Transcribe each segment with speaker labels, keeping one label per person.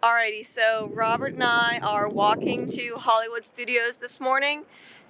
Speaker 1: Alrighty, so Robert and I are walking to Hollywood Studios this morning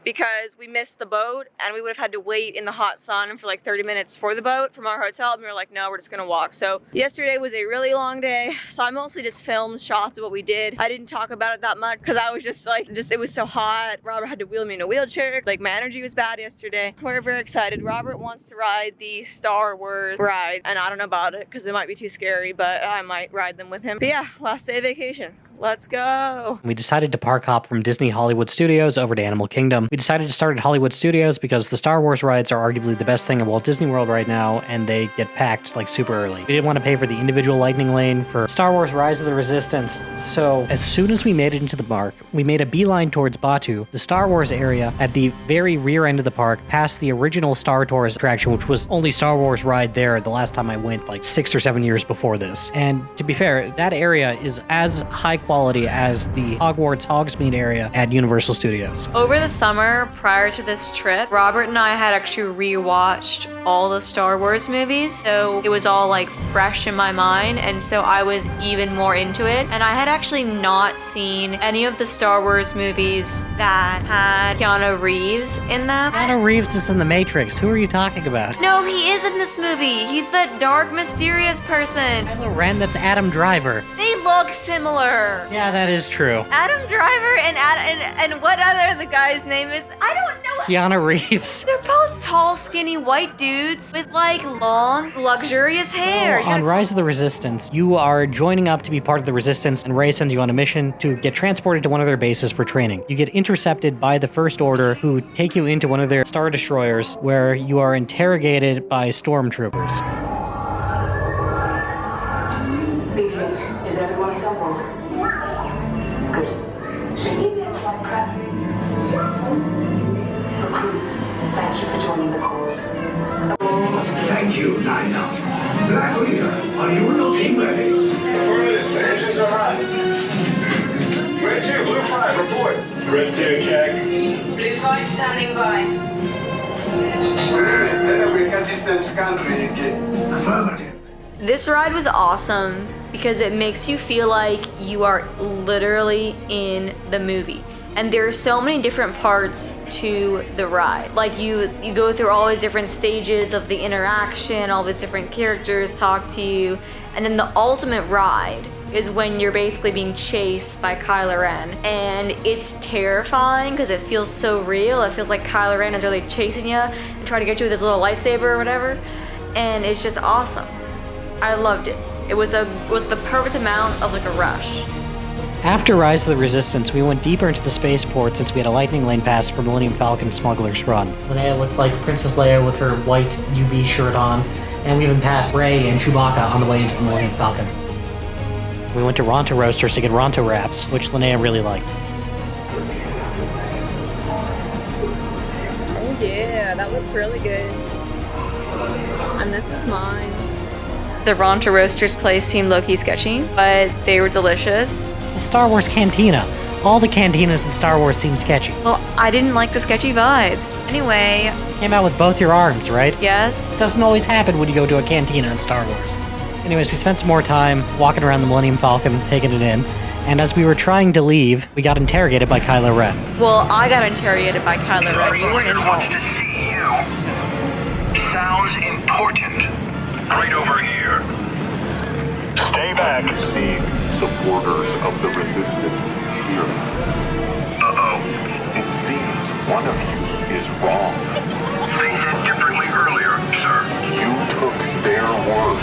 Speaker 1: because we missed the boat and we would have had to wait in the hot sun for like 30 minutes for the boat from our hotel, and we were like, no, we're just gonna walk. So yesterday was a really long day, so I mostly just filmed shots of what we did. I didn't talk about it that much because I was just like, it was so hot. Robert had to wheel me in a wheelchair. Like, my energy was bad yesterday. We're very excited. Robert wants to ride the Star Wars ride, and I don't know about it because it might be too scary, but I might ride them with him. But yeah, last day of vacation. Let's go.
Speaker 2: We decided to park hop from Disney Hollywood Studios over to Animal Kingdom. We decided to start at Hollywood Studios because the Star Wars rides are arguably the best thing at Walt Disney World right now, and they get packed like super early. We didn't want to pay for the individual lightning lane for Star Wars Rise of the Resistance, so as soon as we made it into the park, we made a beeline towards Batuu, the Star Wars area at the very rear end of the park, past the original Star Tours attraction, which was only Star Wars ride there the last time I went, like 6 or 7 years before this. And to be fair, that area is as high quality as the Hogwarts Hogsmeade area at Universal Studios.
Speaker 1: Over the summer, prior to this trip, Robert and I had actually rewatched all the Star Wars movies, so it was all like fresh in my mind, and so I was even more into it. And I had actually not seen any of the Star Wars movies that had Keanu Reeves in them.
Speaker 2: Keanu Reeves is in The Matrix. Who are you talking about?
Speaker 1: No, he is in this movie. He's that dark, mysterious person.
Speaker 2: Kylo Ren, that's Adam Driver.
Speaker 1: They look similar.
Speaker 2: Yeah, that is true.
Speaker 1: Adam Driver and what other the guy's name is? I don't know.
Speaker 2: Keanu Reeves.
Speaker 1: They're both tall, skinny white dudes with like long, luxurious hair.
Speaker 2: So, on Rise of the Resistance, you are joining up to be part of the Resistance, and Rey sends you on a mission to get transported to one of their bases for training. You get intercepted by the First Order, who take you into one of their Star Destroyers, where you are interrogated by stormtroopers.
Speaker 3: Big Eight, is everyone assembled? Good. Should you be in flight prep? Recruits, thank you for joining the cause.
Speaker 4: Thank you, Nina. Black Leader, are you and your team ready?
Speaker 5: Affirmative. The engines are hot. Red 2, Blue 5, report. Red 2, check.
Speaker 3: Blue 5 standing by.
Speaker 5: Enemy system scan ready.
Speaker 4: Affirmative.
Speaker 1: This ride was awesome because it makes you feel like you are literally in the movie. And there are so many different parts to the ride. Like you go through all these different stages of the interaction, all these different characters talk to you, and then the ultimate ride is when you're basically being chased by Kylo Ren. And it's terrifying because it feels so real. It feels like Kylo Ren is really chasing you and trying to get you with his little lightsaber or whatever. And it's just awesome. I loved it. It was the perfect amount of like a rush.
Speaker 2: After Rise of the Resistance, we went deeper into the spaceport since we had a lightning lane pass for Millennium Falcon Smugglers Run. Linnea looked like Princess Leia with her white UV shirt on, and we even passed Rey and Chewbacca on the way into the Millennium Falcon. We went to Ronto Roasters to get Ronto wraps, which Linnea really liked.
Speaker 1: Oh yeah, that looks really good. And this is mine. The Ronto Roasters place seemed low-key sketchy, but they were delicious.
Speaker 2: The Star Wars Cantina. All the cantinas in Star Wars seem sketchy.
Speaker 1: Well, I didn't like the sketchy vibes. Anyway.
Speaker 2: Came out with both your arms, right?
Speaker 1: Yes.
Speaker 2: It doesn't always happen when you go to a cantina in Star Wars. Anyways, we spent some more time walking around the Millennium Falcon, taking it in, and as we were trying to leave, we got interrogated by Kylo Ren.
Speaker 1: Well, I got interrogated by Kylo Ren. You weren't involved.
Speaker 5: Wants to see you. Sounds important. Right over here. Stay back.
Speaker 6: See supporters of the resistance here.
Speaker 5: Uh-oh.
Speaker 6: It seems one of you is wrong.
Speaker 5: They said differently earlier, sir.
Speaker 6: You took their word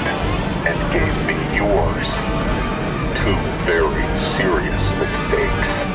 Speaker 6: and gave me yours. 2 very serious mistakes.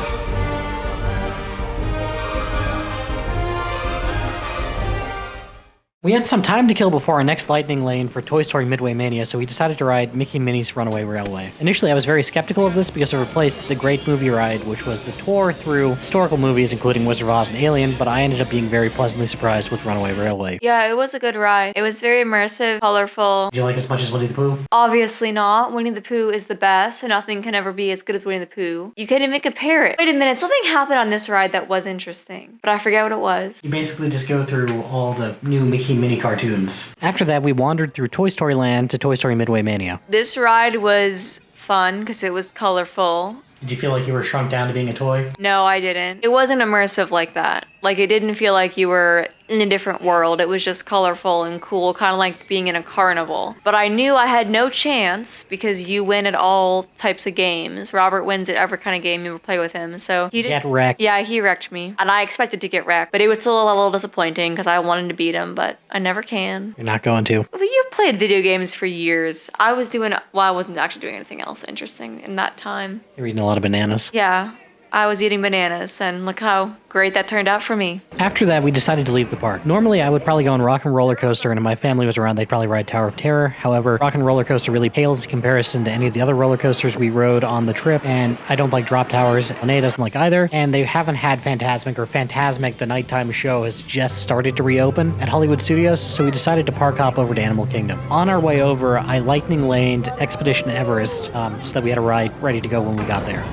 Speaker 2: We had some time to kill before our next lightning lane for Toy Story Midway Mania, so we decided to ride Mickey and Minnie's Runaway Railway. Initially, I was very skeptical of this because it replaced the Great Movie Ride, which was the tour through historical movies, including Wizard of Oz and Alien, but I ended up being very pleasantly surprised with Runaway Railway.
Speaker 1: Yeah, it was a good ride. It was very immersive, colorful.
Speaker 2: Did you like it as much as Winnie the Pooh?
Speaker 1: Obviously not. Winnie the Pooh is the best, so nothing can ever be as good as Winnie the Pooh. You can't even compare it. Wait a minute, something happened on this ride that was interesting, but I forget what it was.
Speaker 2: You basically just go through all the new Mickey and Minnie cartoons. After that, we wandered through Toy Story Land to Toy Story Midway Mania.
Speaker 1: This ride was fun because it was colorful.
Speaker 2: Did you feel like you were shrunk down to being a toy?
Speaker 1: No, I didn't. It wasn't immersive like that. Like, it didn't feel like you were in a different world. It was just colorful and cool, kind of like being in a carnival. But I knew I had no chance because you win at all types of games. Robert wins at every kind of game you play with him. So he did.
Speaker 2: Get wrecked.
Speaker 1: Yeah, he wrecked me. And I expected to get wrecked. But it was still a little disappointing because I wanted to beat him, but I never can.
Speaker 2: You're not going to.
Speaker 1: Well, you've played video games for years. I wasn't actually doing anything else interesting in that time.
Speaker 2: You're eating a lot of bananas.
Speaker 1: Yeah, I was eating bananas, and look how great that turned out for me.
Speaker 2: After that, we decided to leave the park. Normally, I would probably go on Rock and Roller Coaster, and if my family was around, they'd probably ride Tower of Terror. However, Rock and Roller Coaster really pales in comparison to any of the other roller coasters we rode on the trip, and I don't like drop towers. Lene doesn't like either, and they haven't had Fantasmic, or Fantasmic, the nighttime show, has just started to reopen at Hollywood Studios, so we decided to park hop over to Animal Kingdom. On our way over, I lightning laned Expedition Everest, so that we had a ride ready to go when we got there.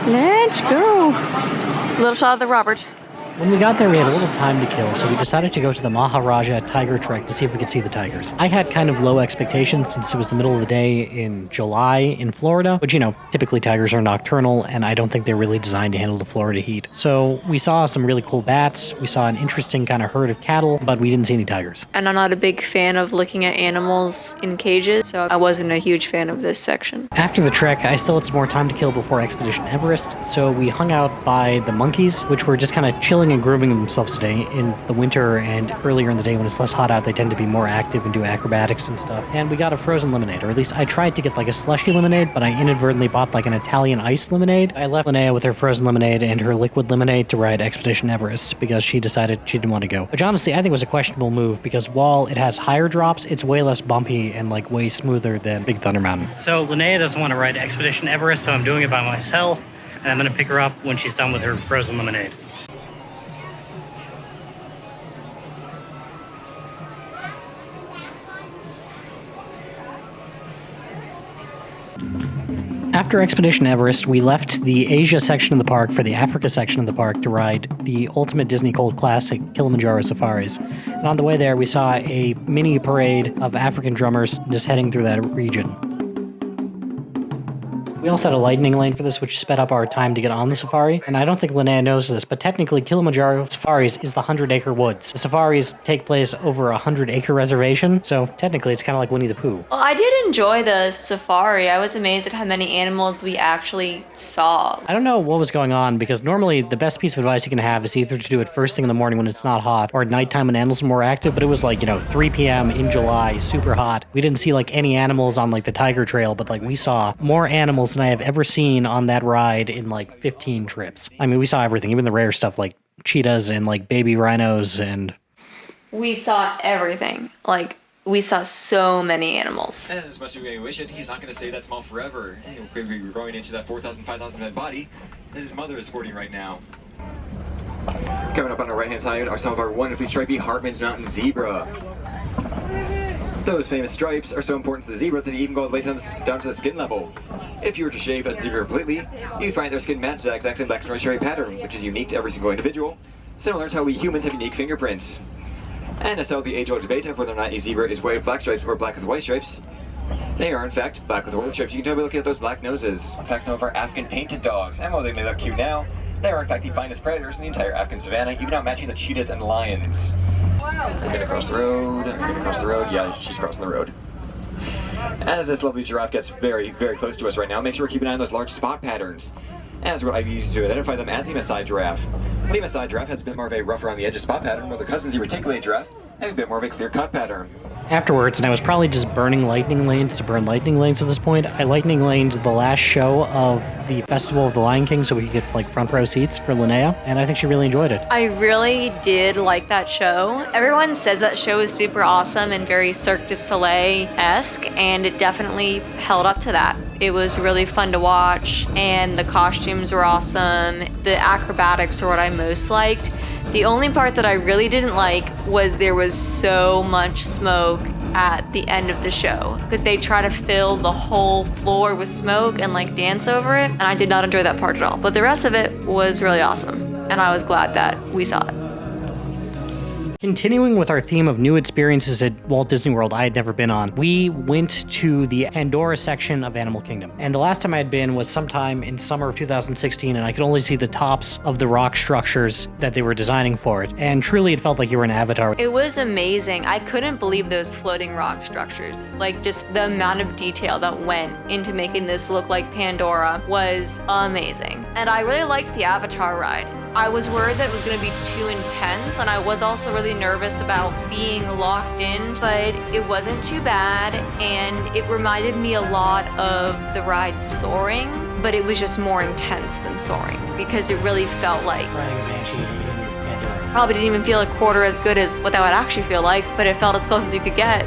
Speaker 1: Let's go. Little shot of the Robert.
Speaker 2: When we got there, we had a little time to kill, so we decided to go to the Maharaja Tiger Trek to see if we could see the tigers. I had kind of low expectations since it was the middle of the day in July in Florida, which, typically tigers are nocturnal, and I don't think they're really designed to handle the Florida heat. So we saw some really cool bats, we saw an interesting kind of herd of cattle, but we didn't see any tigers.
Speaker 1: And I'm not a big fan of looking at animals in cages, so I wasn't a huge fan of this section.
Speaker 2: After the trek, I still had some more time to kill before Expedition Everest, so we hung out by the monkeys, which were just kind of chilling and grooming themselves today. In the winter and earlier in the day when it's less hot out, they tend to be more active and do acrobatics and stuff. And we got a frozen lemonade, or at least I tried to get like a slushy lemonade, but I inadvertently bought like an Italian ice lemonade. I left Linnea with her frozen lemonade and her liquid lemonade to ride Expedition Everest because she decided she didn't want to go. Which honestly I think was a questionable move because while it has higher drops, it's way less bumpy and like way smoother than Big Thunder Mountain. So Linnea doesn't want to ride Expedition Everest, so I'm doing it by myself, and I'm going to pick her up when she's done with her frozen lemonade. After Expedition Everest, we left the Asia section of the park for the Africa section of the park to ride the ultimate Disney Cult classic, Kilimanjaro Safaris. And on the way there, we saw a mini parade of African drummers just heading through that region. We also had a lightning lane for this, which sped up our time to get on the safari. And I don't think Linnea knows this, but technically Kilimanjaro Safaris is the 100-acre woods. The safaris take place over a 100-acre reservation, so technically it's kind of like Winnie the Pooh.
Speaker 1: Well, I did enjoy the safari. I was amazed at how many animals we actually saw.
Speaker 2: I don't know what was going on, because normally the best piece of advice you can have is either to do it first thing in the morning when it's not hot, or at nighttime when animals are more active, but it was like, 3 p.m. in July, super hot. We didn't see like any animals on like the Tiger Trail, but like we saw more animals than I have ever seen on that ride in like 15 trips. I mean, we saw everything, even the rare stuff like cheetahs and like baby rhinos and...
Speaker 1: We saw everything. Like, we saw so many animals.
Speaker 7: And as much as we wish it, he's not going to stay that small forever. He'll quickly be growing into that 4,000, 5,000 head body that his mother is sporting right now. Coming up on our right-hand side are some of our wonderfully stripy Hartman's Mountain Zebra. Those famous stripes are so important to the zebra that they even go all the way down to the skin level. If you were to shave a zebra completely, you'd find their skin match that exact same black and white stripe pattern, which is unique to every single individual, similar to how we humans have unique fingerprints. And to settle the age-old debate of whether or not a zebra is white with black stripes or black with white stripes, they are in fact black with white stripes. You can tell by looking at those black noses. In fact, some of our African painted dogs, and while they may look cute now, they are in fact the finest predators in the entire African savanna, even outmatching the cheetahs and lions. I'm gonna cross the road, yeah, she's crossing the road. As this lovely giraffe gets very, very close to us right now, make sure we keep an eye on those large spot patterns, as what I've used to identify them as the Maasai giraffe. The Maasai giraffe has a bit more of a rough around the edges spot pattern, while their cousins, the reticulated giraffe, have a bit more of a clear cut pattern.
Speaker 2: Afterwards, and I was probably just burning lightning lanes to burn lightning lanes at this point, I lightning laned the last show of the Festival of the Lion King so we could get like front row seats for Linnea, and I think she really enjoyed it.
Speaker 1: I really did like that show. Everyone says that show is super awesome and very Cirque du Soleil-esque, and it definitely held up to that. It was really fun to watch, and the costumes were awesome. The acrobatics are what I most liked. The only part that I really didn't like was there was so much smoke at the end of the show because they try to fill the whole floor with smoke and like dance over it. And I did not enjoy that part at all. But the rest of it was really awesome. And I was glad that we saw it.
Speaker 2: Continuing with our theme of new experiences at Walt Disney World I had never been on, we went to the Pandora section of Animal Kingdom. And the last time I had been was sometime in summer of 2016, and I could only see the tops of the rock structures that they were designing for it. And truly it felt like you were in Avatar.
Speaker 1: It was amazing. I couldn't believe those floating rock structures. Like just the amount of detail that went into making this look like Pandora was amazing. And I really liked the Avatar ride. I was worried that it was going to be too intense, and I was also really nervous about being locked in, but it wasn't too bad, and it reminded me a lot of the ride Soaring, but it was just more intense than Soaring because it really felt like
Speaker 2: Riding a Banshee in Pandora.
Speaker 1: probably didn't even feel a quarter as good as what that would actually feel like, but it felt as close as you could get.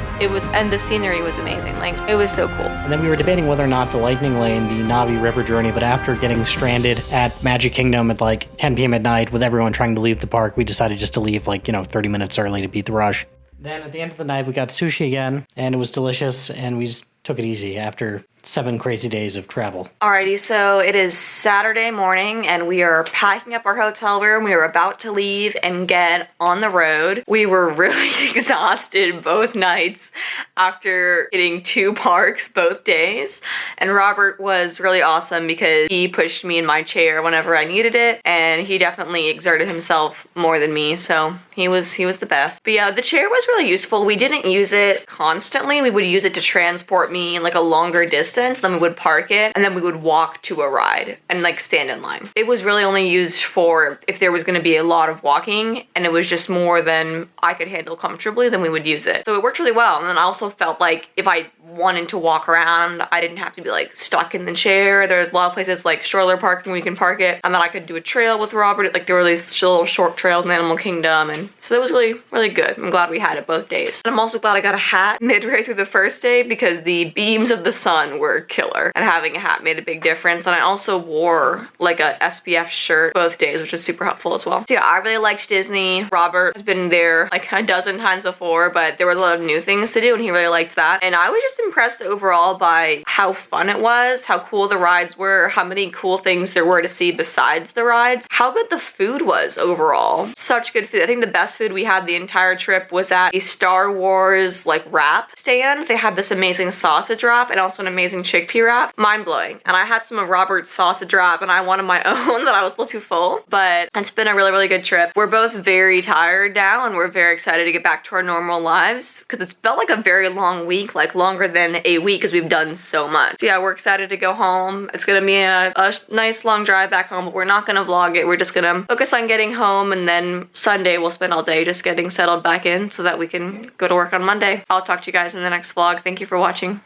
Speaker 1: And the scenery was amazing. Like, it was so cool.
Speaker 2: And then we were debating whether or not the Lightning Lane, the Navi River journey, but after getting stranded at Magic Kingdom at like 10 p.m. at night with everyone trying to leave the park, we decided just to leave 30 minutes early to beat the rush. Then at the end of the night, we got sushi again, and it was delicious, and we just took it easy after 7 crazy days of travel.
Speaker 1: Alrighty, so it is Saturday morning and we are packing up our hotel room. We are about to leave and get on the road. We were really exhausted both nights after hitting 2 parks both days. And Robert was really awesome because he pushed me in my chair whenever I needed it, and he definitely exerted himself more than me, so he was the best. But yeah, the chair was really useful. We didn't use it constantly. We would use it to transport me in like a longer distance, then we would park it, and then we would walk to a ride and like stand in line. It was really only used for if there was going to be a lot of walking and it was just more than I could handle comfortably, then we would use it. So it worked really well. And then I also felt like if I wanted to walk around, I didn't have to be like stuck in the chair. There's a lot of places like stroller parking where you can park it, and then I could do a trail with Robert. Like there were these little short trails in Animal Kingdom, and so that was really, really good. I'm glad we had it both days. And I'm also glad I got a hat midway through the first day because the beams of the sun were killer, and having a hat made a big difference. And I also wore like a SPF shirt both days, which was super helpful as well. So yeah, I really liked Disney. Robert has been there like a dozen times before, but there was a lot of new things to do and he really liked that. And I was just impressed overall by how fun it was, how cool the rides were, how many cool things there were to see besides the rides, how good the food was overall. Such good food. I think the best food we had the entire trip was at the Star Wars like wrap stand. They had this amazing sausage wrap and also an amazing chickpea wrap. Mind-blowing. And I had some of Robert's sausage wrap and I wanted my own that I was a little too full, but it's been a really, really good trip. We're both very tired now and we're very excited to get back to our normal lives because it's felt like a very long week, like longer than a week because we've done so much. So yeah, we're excited to go home. It's gonna be a nice long drive back home, but we're not gonna vlog it. We're just gonna focus on getting home, and then Sunday we'll spend all day just getting settled back in so that we can go to work on Monday. I'll talk to you guys in the next vlog. Thank you for watching.